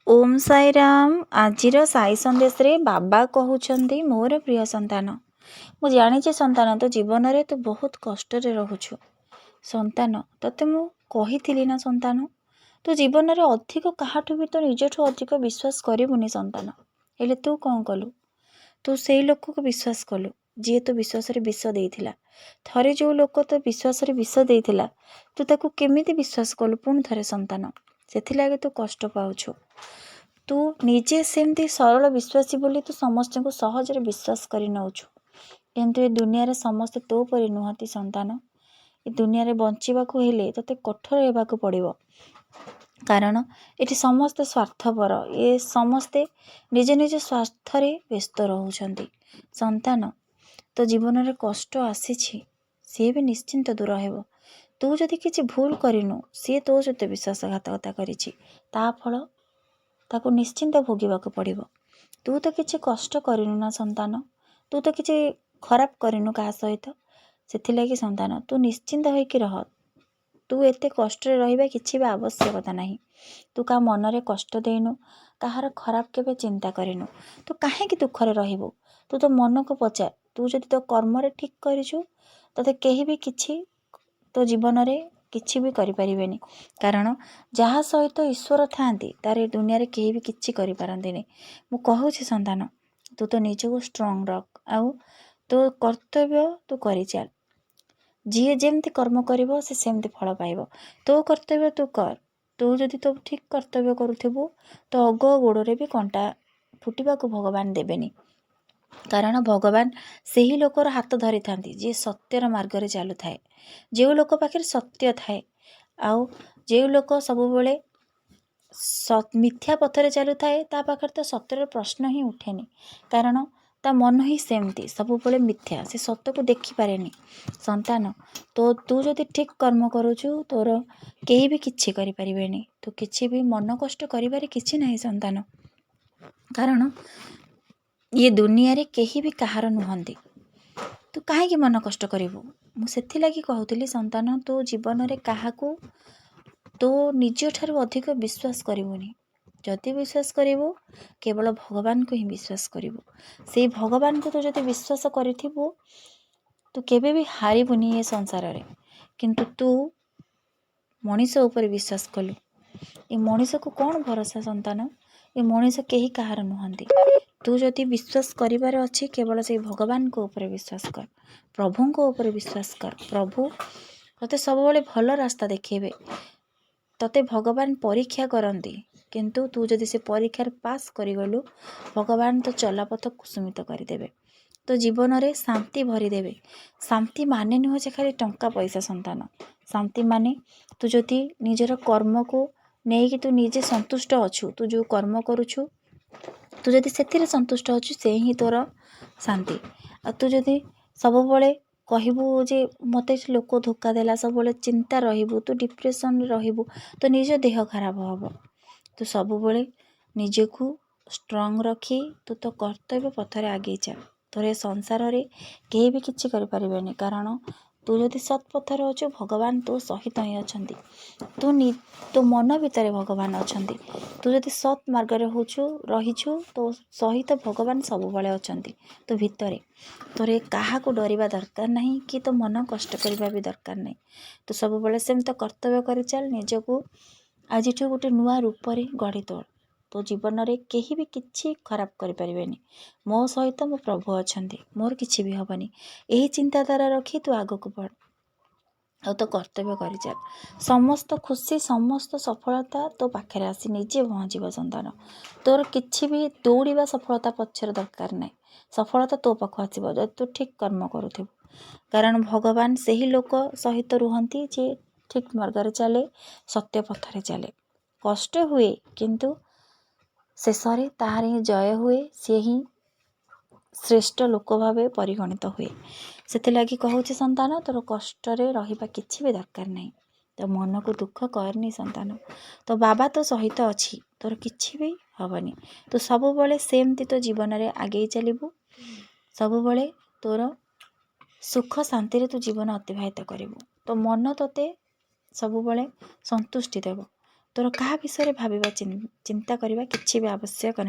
ओम साई राम। आजिर साई संदेश रे बाबा कहउछंती मोर प्रिय संतान, मु जानी संतान तो जीवन रे तू बहुत कष्ट रे रहुछु। संतान तते मु कहिथिली ना संतान, तू जीवन रे अधिक काहाठु भी तो निजठु अधिक विश्वास करिबुनी संतान। हेले तू कौन कलु? तू सेई लोक को विश्वास कलु जी तो विश्वास रे विष देइथिला। थरे जो लोक तो विश्वास रे विष देइथिला तू ताकू केमिति विश्वास कलु पुणी थरे संतान? सेथिलागे तू कष्ट पाउछु। तू निजे सेमती सरल विश्वासी बोली तू समस्त को सहज रे विश्वास करि नउछु, किंतु ए दुनिया रे समस्त तो परि नुहति संतान। ए दुनिया रे बंचिबाकू हेले तते कठोर हेबाकू पड़िबो, कारण एठी समस्त स्वार्थपर, ये समस्ते निज निज स्वार्थ रे व्यस्त रहउछंती। संतान तो जीवन रे कष्ट आसीछि सी भी निश्चिंत दूर हेबो। तू जदि किछि भूल करिनु सी तो सहित विश्वासघातकता करिछि, ता फल ताको निश्चिंत भोगिबाकू पड़िबो। तू तो किछि कष्ट करिनु ना संतान, तू तो किछि खराब करिनु काहा सहित, सेथिलागि संतान तू निश्चिंत होइकि रह। तू एते कष्ट रे रहिबा किछि भी आवश्यकता नाही। तू का मन रे कष्ट देइनु, काहार खराब केबे चिंता करिनु, तू काहे कि दुख रे रहिबो? तू तो मन को पचा, तू जदि तो कर्म रे ठीक करिछु तते केही भी किछि तो जीवन रे किछि भी करि परिबेनी, कारण जहा सहित ईश्वर थांती तार ए दुनिया रे केही भी किछि करि पारंतीनी। मु कहूछि संतान तू तो निजको स्ट्रांग रख, आउ तो कर्तव्य तू करि चल। जी जेमती कर्म करिवो से सेमती फल पाइबो। तो कर्तव्य तू कर। तू जदि तो ठीक कर्तव्य करुथिबु तो अग गोड़े भी कंटा फुटिबाकू भगवान देबेनी, कारण भगवान सेही लोकर हाथ धरी थांती जे सत्यर मार्ग रे चालू थाए। जे लोक पाखे सत्य थाए आउ जे लोक सबु बेले मिथ्या पथरे चलू थाए ता पाखे तो सत्यर प्रश्न ही उठेनी, कारण ता मन ही सेमती सबु बेले मिथ्या, से सत्य को देखि पारेनी। संतान तो तू जदि ठीक कर्म करुछु तोर केही भी किछि करि परिबेनी, तू किछि भी मन कष्ट करिबारे किछि नाही संतान, कारण ये दुनिया रे केही भी कहार नुहंती। तू काहे कि मन कष्ट करिवु? मु सेथि लागि कहउतिली संतान तू जीवन रे काहाकू तो निज ठारू अधिक विश्वास करिवुनी। जदि विश्वास करिवु केवल भगवान को ही विश्वास करिवु। से भगवान को तो जदि विश्वास करिथिबु तू केबे भी हारिबुनी ये संसार रे, किंतु तू मनीष ऊपर विश्वास कलु। ए मनीष को कौन भरोसा संतान? ए मनीष केही कहार नुहंती। तू जदि विश्वास करिबार अछि केवल से भगवान को ऊपर विश्वास कर, प्रभु को ऊपर विश्वास कर। प्रभु तते सब बेले भल रास्ता देखेबे। तते भगवान परीक्षा करंती, किंतु तू जदि से परीक्षार पास करिगलु भगवान तो चलापथ कुसुमित करदेबे, तो जीवन रे शांति भरी देबे। शांति माने नुह जे खाली टंका पैसा संतान। शांति माने तू जदि निजर कर्म को नहीं कि तू निजे संतुष्ट अछु, तू जो कर्म करुछु तू जदि सेथिरे संतुष्ट अछु से ही तोर शांति। आ तू जदि सब बेले कहबू जे मते लोक धोखा देला, सब बेले चिंता रहिबू, तू डिप्रेशन रहिबू तो निज देह खराब हबो। तू सब बेले निजको स्ट्रांग रखी तू तो कर्तव्य पथरे आगे जा। तोरे संसार रे केही भी किछि करि परिबेनी, कारण तू जदि सत पथरे अछु भगवान तो सहित ही अछंती। तो मन भितरे भगवान अछंती। तू जदि सत मार्ग रे होछु रहिछु तो सहित भगवान सब बेले अछंती तो भितरे। तोरे काहा को डरिबा दरकार नहीं कि तो मन कष्ट करिबा भी दरकार नहीं। तो सब बेले सेम तो कर्तव्य करि चल। निजको आजिठु गोटे नुआ रूप रे गढ़ी तोड़। तो जीवन रे केही भी किछि खराब करि परिबेनी। मो सहित मो प्रभु अछंती, मोर किछि भी हबनी। एही चिंताधारा रखी तू आगो को बढ़ और तो कर्तव्य करि चल। समस्त खुशी समस्त सफलता तो पाखे आसी निजे पहुँचब संतान। तोर किछि भी दौड़िबा सफलता पछर दरकार नहीं। सफलता तो पाख आसब जब तू ठीक कर्म करुथिबु, कारण भगवान सेही लोक सहित रुहंती जे ठीक मार्ग रे चले, सत्य पथरे चले। कष्ट हुए किंतु शेषरे ताहार ही जय हुए, से ही श्रेष्ठ लोक भावे परिगणित हुए। सेथिलागि कहूछि संतान तोर कष्ट रे रहिबा किछि भी दरकार नहीं। तो मन को दुख करनी संतान, तो बाबा तो सहित अछि, तोर किछि भी हबनी। तो सब बेले सेमती तो जीवन रे आगे चलिबू। सब बेले तोर सुख शांति रे तू जीवन अतिबाहित करिवु। तो मन तते सब बेले संतुष्टि देव। ତୋର କାହା ବିଷୟରେ ଭାବିବା ଚିନ୍ତା କରିବା କିଛି ବି ଆବଶ୍ୟକ ନାହିଁ।